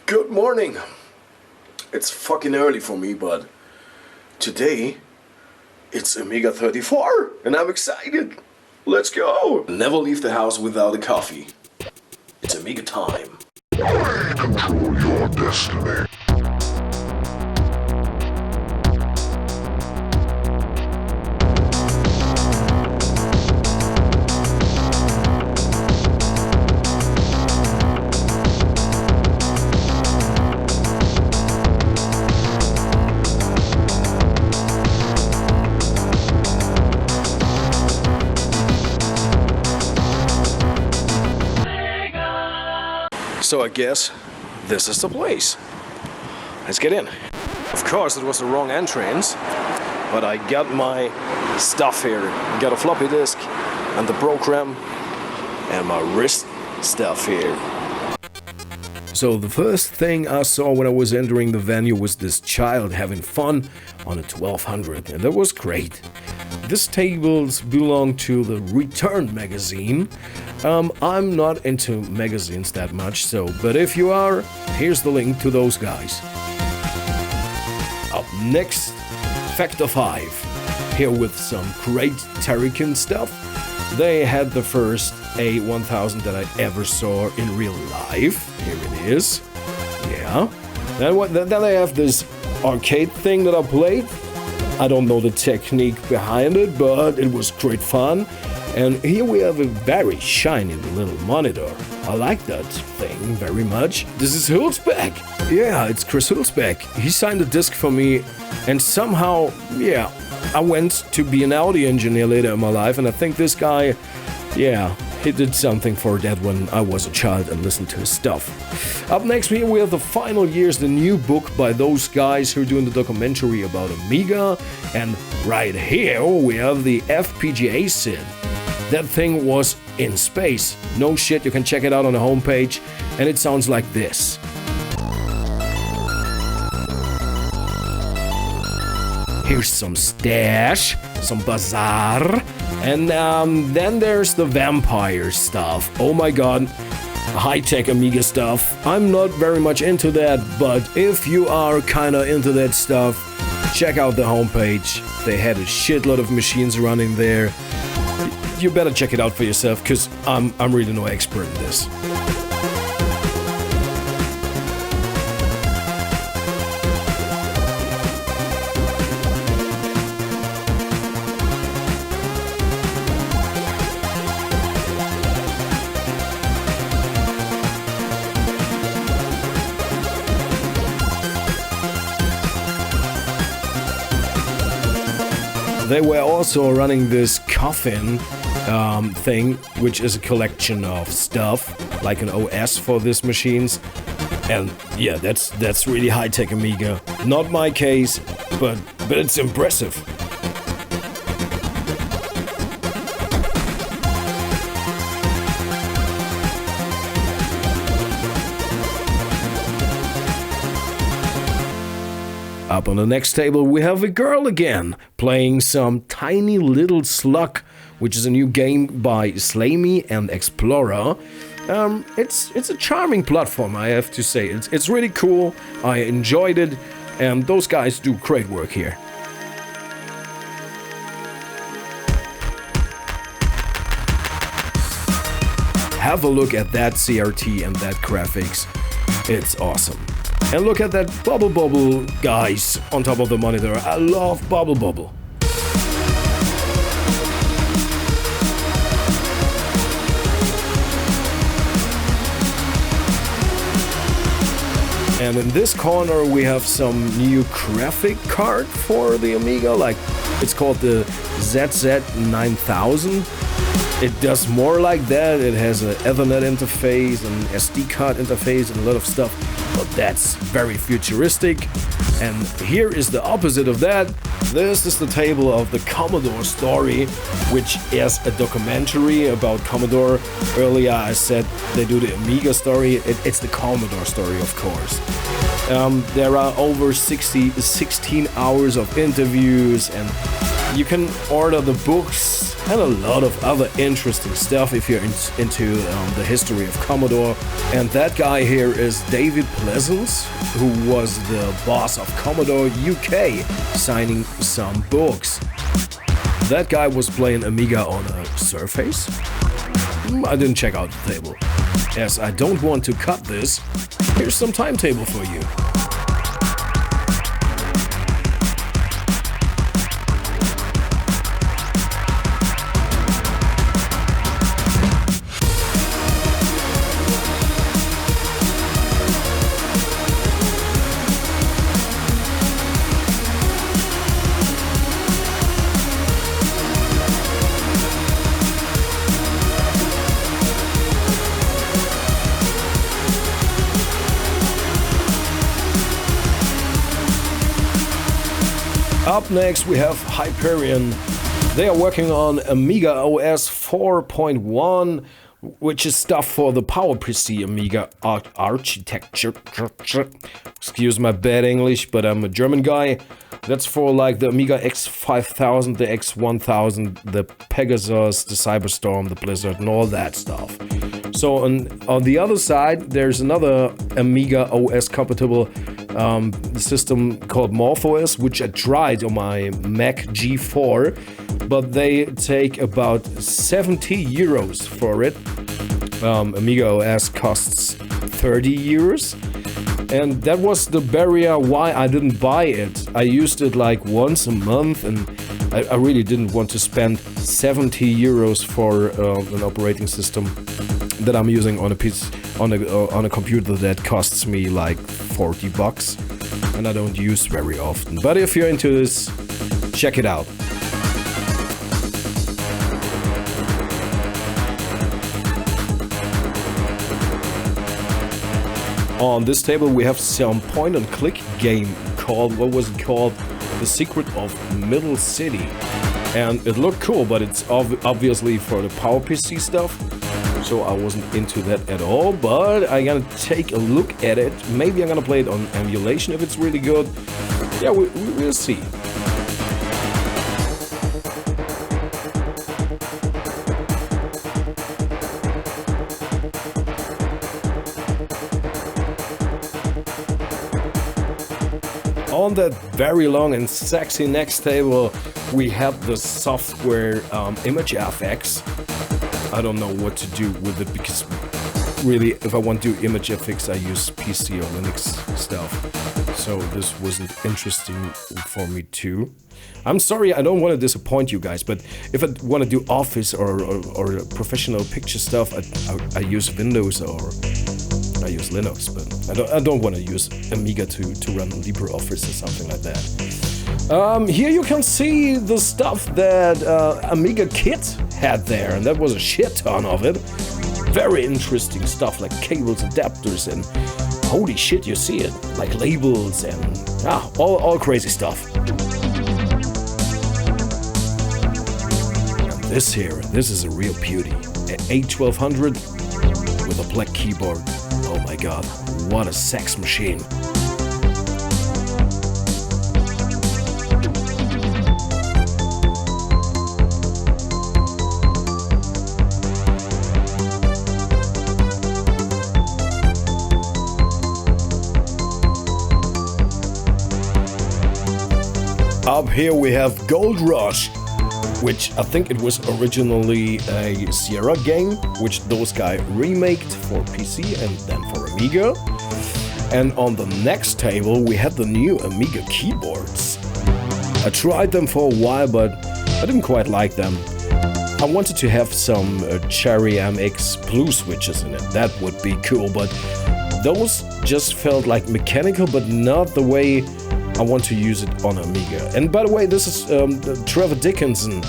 Good morning. It's fucking early for me, but today it's Amiga 34 and I'm excited. Let's go. Never leave the house without a coffee. It's Amiga time. Control your destiny. So I guess this is the place. Let's get in. Of course it was the wrong entrance, but I got my stuff here. I got a floppy disk and the program and my wrist stuff here. So the first thing I saw when I was entering the venue was this child having fun on a 1200, and that was great. This tables belong to the Return magazine. I'm not into magazines that much, but if you are, here's the link to those guys. Up next, Factor 5. Here with some great Turrican stuff. They had the first A1000 that I ever saw in real life. Here it is. Yeah. Then I have this arcade thing that I played. I don't know the technique behind it, but it was great fun. And here we have a very shiny little monitor. I like that thing very much. This is Hülsbeck. Yeah, it's Chris Hülsbeck. He signed a disc for me, and somehow, yeah, I went to be an audio engineer later in my life, and I think this guy, yeah, he did something for that when I was a child and listened to his stuff. Up next here we have The Final Years, the new book by those guys who are doing the documentary about Amiga. And right here we have the FPGA SID. That thing was in space. No shit, you can check it out on the homepage, and it sounds like this. Here's some stash, some bazaar, and then there's the vampire stuff. Oh my god, high-tech Amiga stuff. I'm not very much into that, but if you are kinda into that stuff, check out the homepage. They had a shitload of machines running there. You better check it out for yourself, cause I'm really no expert in this. They were also running this coffin thing, which is a collection of stuff, like an OS for these machines. And yeah, that's really high-tech Amiga. Not my case, but it's impressive. Up on the next table we have a girl again, playing some Tiny Little Slug, which is a new game by Slamey and Explorer. It's a charming platform, I have to say. It's really cool, I enjoyed it, and those guys do great work here. Have a look at that CRT and that graphics. It's awesome. And look at that Bubble guys on top of the monitor. I love Bubble. And in this corner we have some new graphic card for the Amiga, like it's called the ZZ9000. It does more like that. It has an Ethernet interface, an SD card interface, and a lot of stuff. But that's very futuristic. And here is the opposite of that. This is the table of the Commodore story, which is a documentary about Commodore. Earlier I said they do the Amiga story. It's the Commodore story, of course. There are over 16 hours of interviews, and You can order the books and a lot of other interesting stuff if you're into the history of Commodore. And that guy here is David Pleasance, who was the boss of Commodore UK, signing some books. That guy was playing Amiga on a Surface. I didn't check out the table. As I don't want to cut this, here's some timetable for you. Up next we have Hyperion. They are working on Amiga OS 4.1, which is stuff for the PowerPC Amiga architecture. Excuse my bad English, but I'm a German guy. That's for like the Amiga X5000, the X1000, the Pegasus, the Cyberstorm, the Blizzard, and all that stuff. So on the other side, there's another Amiga OS compatible system called MorphOS, which I tried on my Mac G4, but they take about 70 euros for it. Amiga OS costs 30 euros. And that was the barrier why I didn't buy it. I used it like once a month, and I really didn't want to spend 70 euros for an operating system that I'm using on a piece on a computer that costs me like 40 bucks, and I don't use very often. But if you're into this, check it out. On this table we have some point-and-click game called, what was it called? The Secret of Middle City. And it looked cool, but it's obviously for the PowerPC stuff. So I wasn't into that at all, but I'm gonna take a look at it. Maybe I'm gonna play it on emulation if it's really good. Yeah, we'll see. On that very long and sexy next table, we have the software ImageFX. I don't know what to do with it because really, if I want to do ImageFX, I use PC or Linux stuff. So this wasn't interesting for me too. I'm sorry, I don't want to disappoint you guys, but if I want to do Office or professional picture stuff, I use Windows or I use Linux, but I don't want to use Amiga to run LibreOffice or something like that. Here you can see the stuff that amiga-kit had there, and that was a shit ton of it. Very interesting stuff like cables, adapters, and holy shit, you see it, like labels and all crazy stuff. And this is a real beauty, an A1200 with a black keyboard. Oh my god, what a sex machine. Up here we have Gold Rush, which I think it was originally a Sierra game, which those guys remaked for PC and then for Amiga. And on the next table we had the new Amiga keyboards. I tried them for a while, but I didn't quite like them. I wanted to have some Cherry MX Blue switches in it, that would be cool, but those just felt like mechanical, but not the way I want to use it on Amiga. And by the way, this is Trevor Dickinson.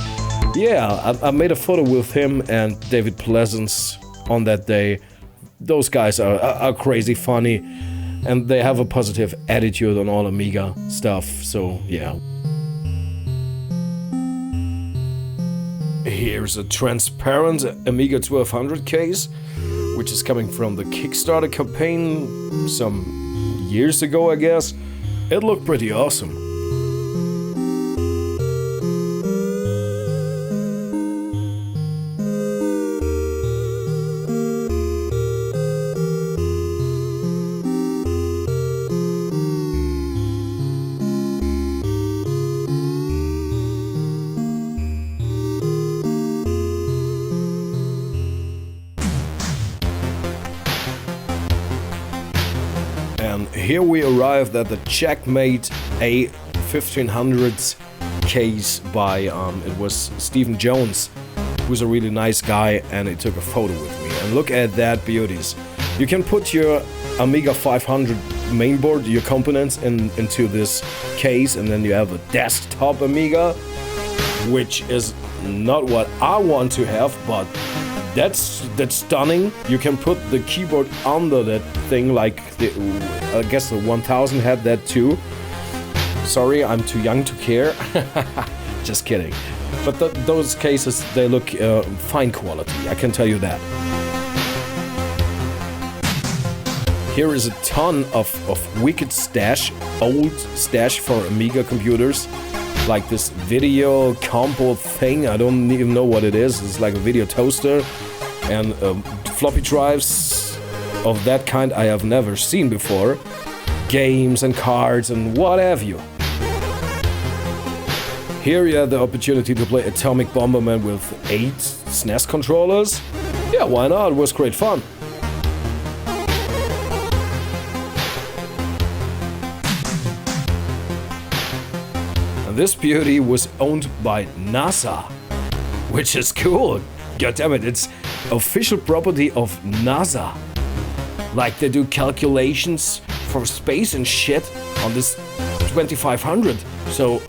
Yeah, I made a photo with him and David Pleasance on that day. Those guys are crazy funny, and they have a positive attitude on all Amiga stuff, so yeah. Here's a transparent Amiga 1200 case, which is coming from the Kickstarter campaign some years ago, I guess. It looked pretty awesome. And here we arrived at the Checkmate A1500 case by, it was Stephen Jones, who's a really nice guy, and he took a photo with me. And look at that beauties. You can put your Amiga 500 mainboard, your components into this case, and then you have a desktop Amiga, which is not what I want to have, but that's stunning. You can put the keyboard under that thing, like I guess the 1000 had that too. Sorry, I'm too young to care. Just kidding. But those cases, they look fine quality, I can tell you that. Here is a ton of wicked stash, old stash for Amiga computers. Like this video combo thing, I don't even know what it is. It's like a video toaster, and floppy drives of that kind I have never seen before. Games and cards and what have you. Here you have the opportunity to play Atomic Bomberman with 8 SNES controllers. Yeah, why not? It was great fun. This beauty was owned by NASA, which is cool. God damn it, it's official property of NASA. Like, they do calculations for space and shit on this 2500. So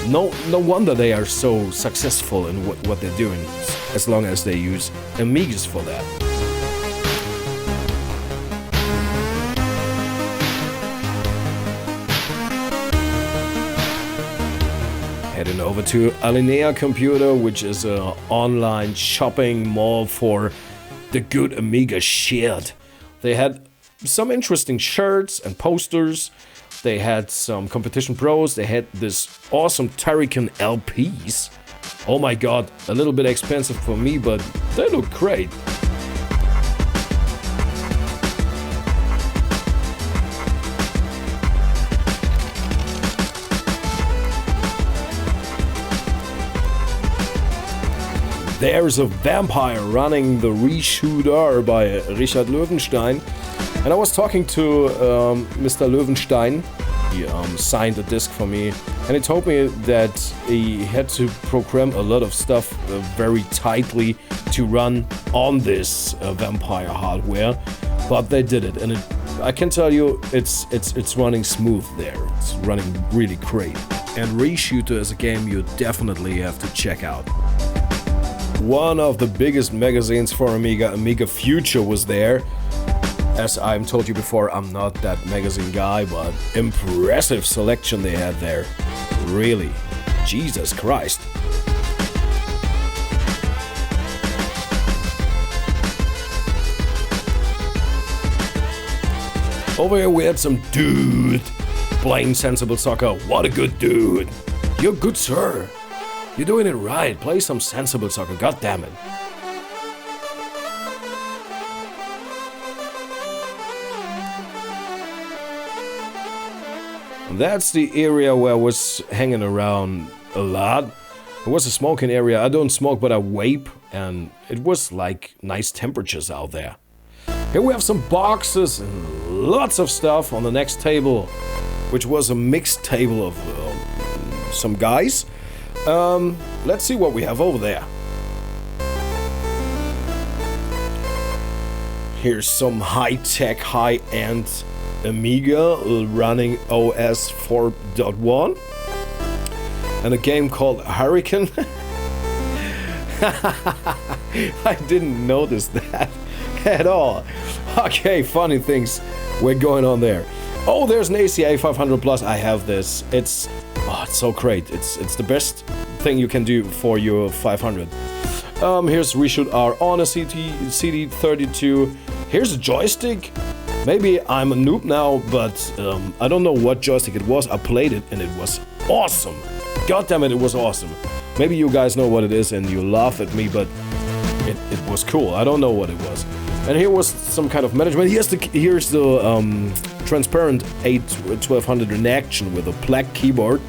no wonder they are so successful in what they're doing, as long as they use Amigas for that. Heading over to Alinea Computer, which is an online shopping mall for the good Amiga shit. They had some interesting shirts and posters. They had some competition pros. They had this awesome Turrican LPs. Oh my god, a little bit expensive for me, but they look great. There's a vampire running the Reshooter by Richard Löwenstein. And I was talking to Mr. Löwenstein. He signed a disc for me. And he told me that he had to program a lot of stuff very tightly to run on this vampire hardware. But they did it. And I can tell you, it's running smooth there. It's running really great. And Reshooter is a game you definitely have to check out. One of the biggest magazines for Amiga, Amiga Future, was there. As I told you before, I'm not that magazine guy, but impressive selection they had there. Really. Jesus Christ. Over here we had some dude playing Sensible Soccer. What a good dude. You're good, sir. You're doing it right. Play some Sensible Soccer, god damn it. That's the area where I was hanging around a lot. It was a smoking area. I don't smoke, but I vape, and it was like nice temperatures out there. Here we have some boxes and lots of stuff on the next table, which was a mixed table of some guys. Let's see what we have over there. Here's some high-tech, high-end Amiga running OS 4.1 and a game called Hurricane. I didn't notice that at all. Okay, funny things were going on there. Oh, there's an ACA 500 Plus. I have this. It's so great. It's the best thing you can do for your 500. Here's Reshoot R on a CD32. Here's a joystick. Maybe I'm a noob now, but I don't know what joystick it was. I played it and it was awesome. God damn it, it was awesome. Maybe you guys know what it is and you laugh at me, but it was cool. I don't know what it was. And here was some kind of management. Here's the transparent A1200 in action with a black keyboard,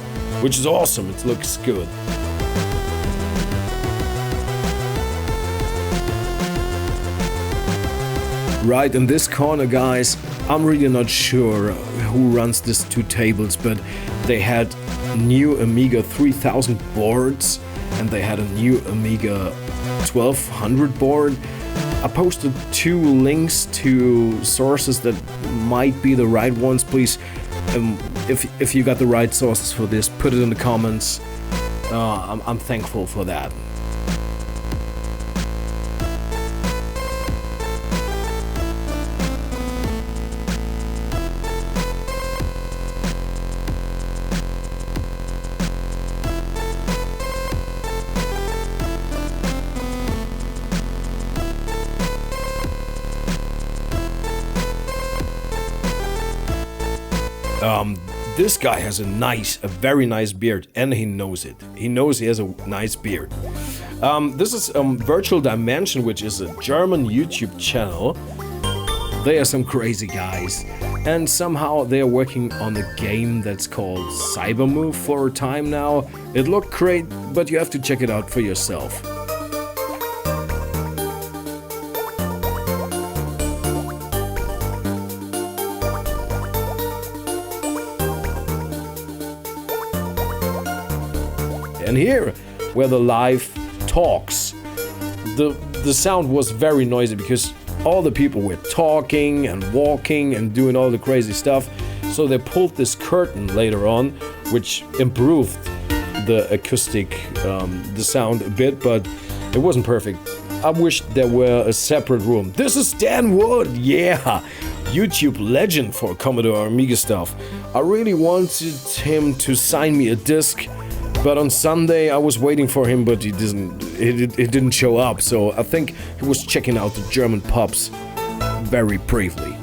which is awesome. It looks good. Right in this corner, guys, I'm really not sure who runs these two tables, but they had new Amiga 3000 boards and they had a new Amiga 1200 board. I posted 2 links to sources that might be the right ones. Please, if you got the right sources for this, put it in the comments. I'm thankful for that. This guy has a very nice beard, and he knows it. He knows he has a nice beard. This is Virtual Dimension, which is a German YouTube channel. They are some crazy guys, and somehow they are working on a game that's called Cybermove for a time now. It looked great, but you have to check it out for yourself. And here, where the live talks, the sound was very noisy because all the people were talking and walking and doing all the crazy stuff. So they pulled this curtain later on, which improved the acoustic, the sound a bit, but it wasn't perfect. I wish there were a separate room. This is Dan Wood, yeah, YouTube legend for Commodore Amiga stuff. I really wanted him to sign me a disc. But on Sunday I was waiting for him, but he didn't show up, so I think he was checking out the German pubs very briefly.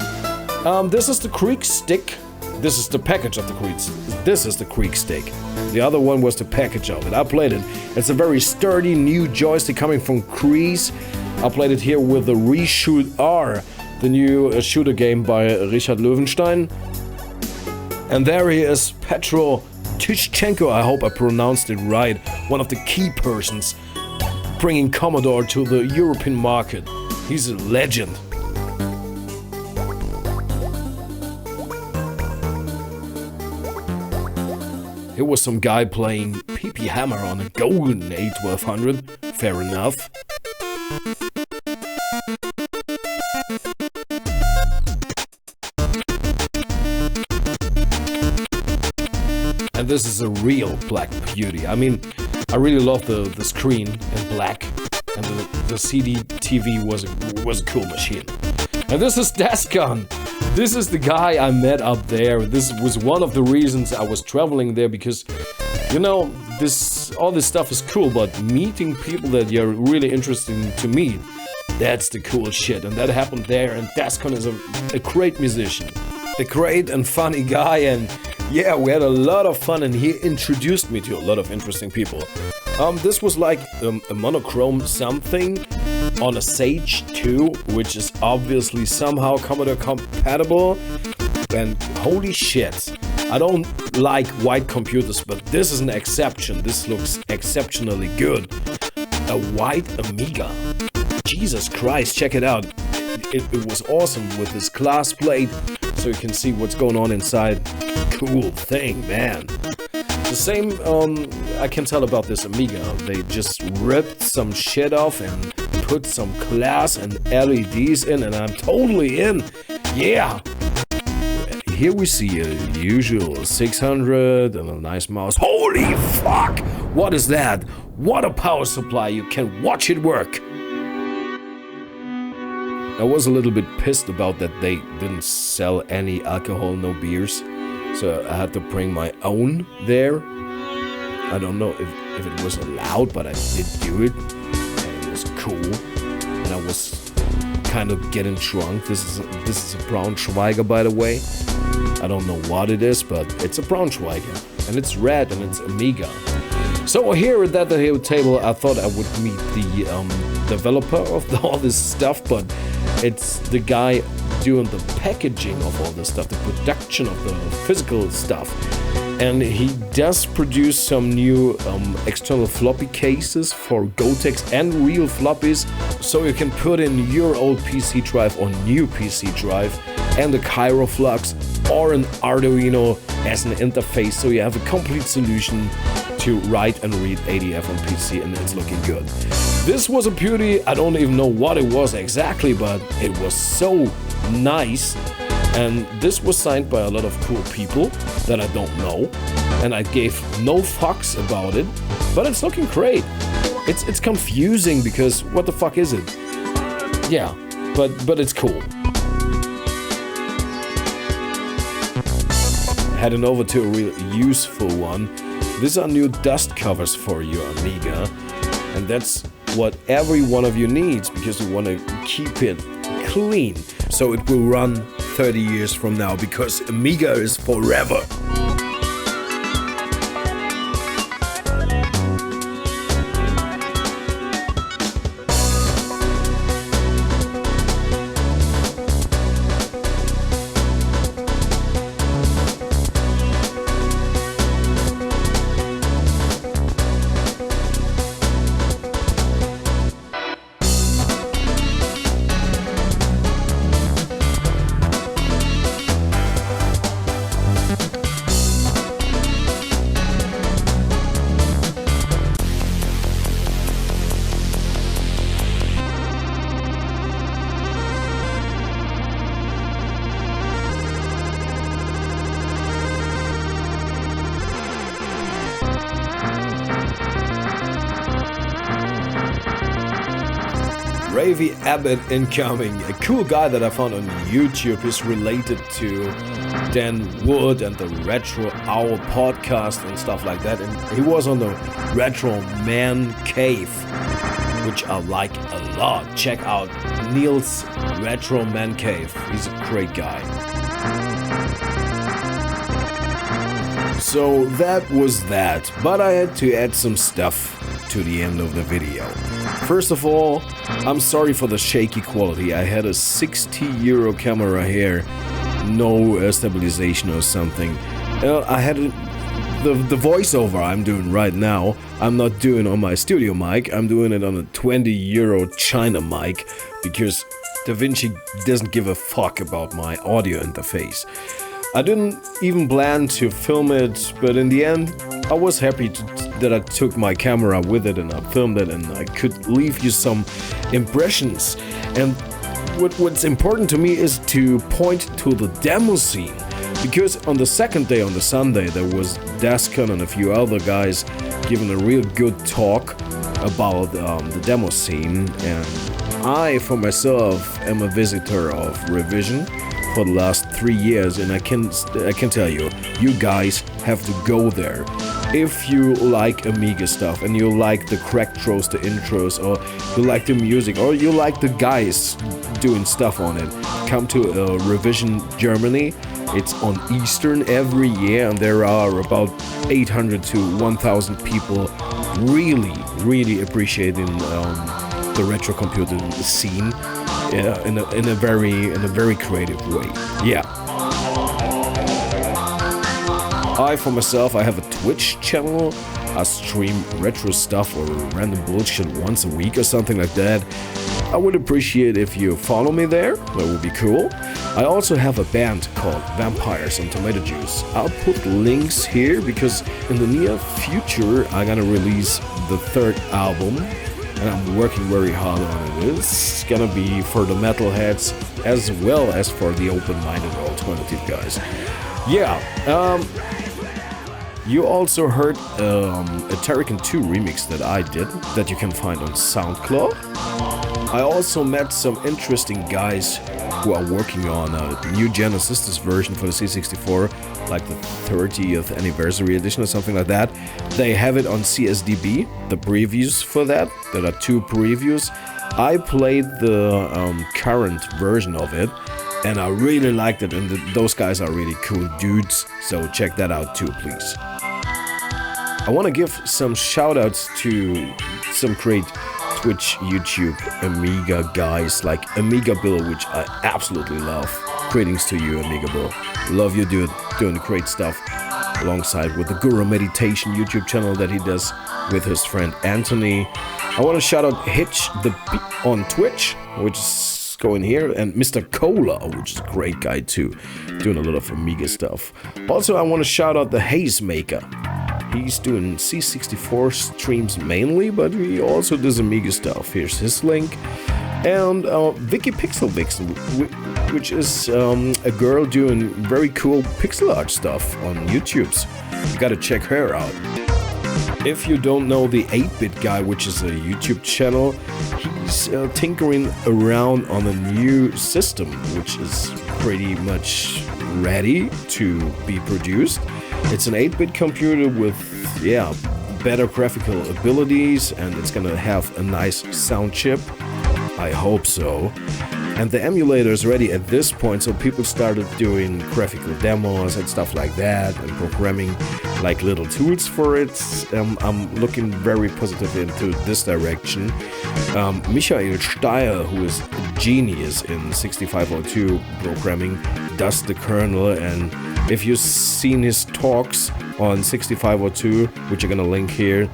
This is the Creek stick. This is the package of the Creek. This is the Creek stick. The other one was the package of it. I played it. It's a very sturdy new joystick coming from Kreese. I played it here with the Reshoot R, the new shooter game by Richard Löwenstein. And there he is, Petro Tyshchenko, I hope I pronounced it right, one of the key persons bringing Commodore to the European market. He's a legend. Here was some guy playing PP Hammer on a golden A1200, fair enough. And this is a real black beauty. I mean, I really love the screen in black, and the CD TV was a cool machine. And this is Dascon. This is the guy I met up there. This was one of the reasons I was traveling there, because, you know, all this stuff is cool, but meeting people that you're really interested to meet, that's the cool shit. And that happened there, and Dascon is a great musician. A great and funny guy, and yeah, we had a lot of fun, and he introduced me to a lot of interesting people. This was like a monochrome something on a Sage 2, which is obviously somehow Commodore compatible. And holy shit, I don't like white computers, but this is an exception. This looks exceptionally good. A white Amiga. Jesus Christ, check it out. It was awesome with this glass plate, so you can see what's going on inside. Cool thing, man. The same I can tell about this Amiga. They just ripped some shit off and put some glass and LEDs in, and I'm totally in. Yeah. Here we see a usual 600 and a nice mouse. Holy fuck! What is that? What a power supply. You can watch it work. I was a little bit pissed about that they didn't sell any alcohol, no beers. So I had to bring my own there. I don't know if it was allowed, but I did do it. And it was cool. And I was kind of getting drunk. This is a Braunschweiger, by the way. I don't know what it is, but it's a Braunschweiger. And it's red and it's Amiga. So here at that table, I thought I would meet the developer of all this stuff, but it's the guy doing the packaging of all this stuff, the production of the physical stuff. And he does produce some new external floppy cases for Gotex and real floppies, so you can put in your old PC drive or new PC drive and a Kyroflux or an Arduino as an interface, so you have a complete solution to write and read ADF on PC, and it's looking good. This was a beauty. I don't even know what it was exactly, but it was so nice. And this was signed by a lot of cool people that I don't know, and I gave no fucks about it, but it's looking great. It's confusing because what the fuck is it? Yeah, but it's cool. Heading over to a real useful one. These are new dust covers for your Amiga, and that's what every one of you needs because you want to keep it clean so it will run 30 years from now, because Amiga is forever. Ravy Abbott incoming, a cool guy that I found on YouTube. He's related to Dan Wood and the Retro Owl podcast and stuff like that, and he was on the Retro Man Cave, which I like a lot. Check out Neil's Retro Man Cave, he's a great guy. So that was that, but I had to add some stuff to the end of the video. First of all, I'm sorry for the shaky quality. I had a €60 camera here, no stabilization or something. I had the voiceover I'm doing right now, I'm not doing on my studio mic, I'm doing it on a €20 China mic, because DaVinci doesn't give a fuck about my audio interface. I didn't even plan to film it, but in the end, I was happy that I took my camera with it and I filmed it, and I could leave you some impressions. And what's important to me is to point to the demo scene, because on the second day, on the Sunday, there was Dascon and a few other guys giving a real good talk about the demo scene, and I, for myself, am a visitor of Revision for the last 3 years, and I can tell you, you guys have to go there. If you like Amiga stuff and you like the crack throws, the intros, or you like the music, or you like the guys doing stuff on it, come to Revision Germany. It's on Eastern every year, and there are about 800 to 1,000 people really appreciating the retro computing scene in a very creative way. Yeah. I, for myself, I have a Twitch channel. I stream retro stuff or random bullshit once a week or something like that. I would appreciate if you follow me there, that would be cool. I also have a band called Vampires and Tomato Juice. I'll put links here because in the near future I'm gonna release the third album, and I'm working very hard on it. It's gonna be for the metalheads as well as for the open-minded alternative guys. Yeah, you also heard a Turrican II remix that I did that you can find on SoundCloud. I also met some interesting guys who are working on a new Genesis version for the C64, like the 30th anniversary edition or something like that. They have it on CSDB, the previews for that. There are 2 previews. I played the current version of it, and I really liked it, and those guys are really cool dudes, so check that out too, please. I want to give some shoutouts to some great Twitch, YouTube, Amiga guys like Amiga Bill, which I absolutely love. Greetings to you, Amiga Bill. Love you, dude. Doing great stuff. alongside with the Guru Meditation YouTube channel that he does with his friend Anthony. I want to shout out Hitch on Twitch, which is going here, and Mr. Cola, which is a great guy too, doing a lot of Amiga stuff. Also, I want to shout out the Haze Maker. He's doing C64 streams mainly, but he also does Amiga stuff. Here's his link. And Vicky Pixel Vixen, which is a girl doing very cool pixel art stuff on YouTube's. You gotta check her out. If you don't know the 8-Bit Guy, which is a YouTube channel, he's tinkering around on a new system, which is pretty much ready to be produced. It's an 8-bit computer with, yeah, better graphical abilities, and it's gonna have a nice sound chip. I hope so. And the emulator is ready at this point, so people started doing graphical demos and stuff like that, and programming like little tools for it. I'm looking very positively into this direction. Michael Steyer, who is a genius in 6502 programming, does the kernel, and if you've seen his talks on 6502, which I'm gonna link here,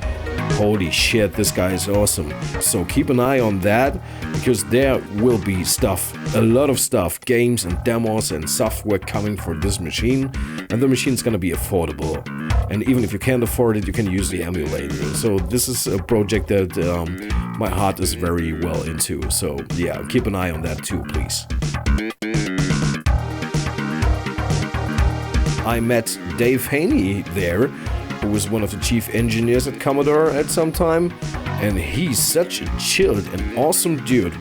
holy shit, this guy is awesome. So keep an eye on that, because there will be stuff, a lot of stuff, games and demos and software coming for this machine, and the machine's gonna be affordable. And even if you can't afford it, you can use the emulator. So this is a project that my heart is very well into. So yeah, keep an eye on that too, please. I met Dave Haney there, who was one of the chief engineers at Commodore at some time, and he's such a chilled and awesome dude.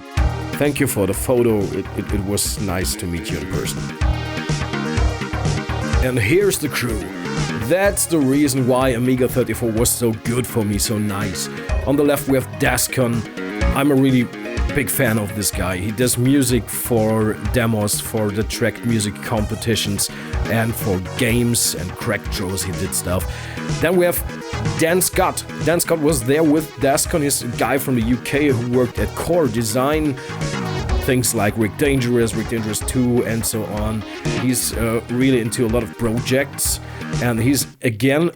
Thank you for the photo, it was nice to meet you in person. And here's the crew. That's the reason why Amiga 34 was so good for me, so nice. On the left we have Dascon. I'm a really big fan of this guy. He does music for demos, for the tracked music competitions, and for games and crack shows he did stuff. Then we have Dan Scott. Dan Scott was there with Dascon. He's a guy from the UK who worked at Core Design, things like Rick Dangerous 2, and so on. He's really into a lot of projects, and he's again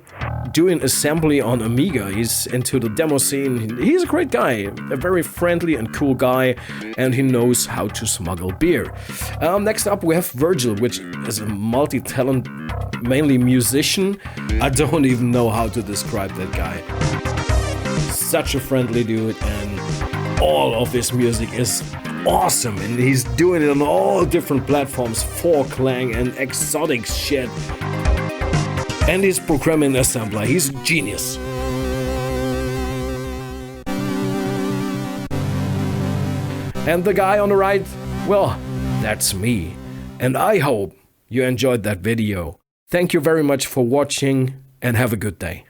doing assembly on Amiga. He's into the demo scene. He's a great guy, a very friendly and cool guy, and he knows how to smuggle beer. Next up we have Virgil, which is a multi-talent, mainly musician. I don't even know how to describe that guy. Such a friendly dude, and all of his music is awesome, and he's doing it on all different platforms, Forklang and exotic shit. And he's programming assembler. He's a genius. And the guy on the right, well, that's me. And I hope you enjoyed that video. Thank you very much for watching, and have a good day.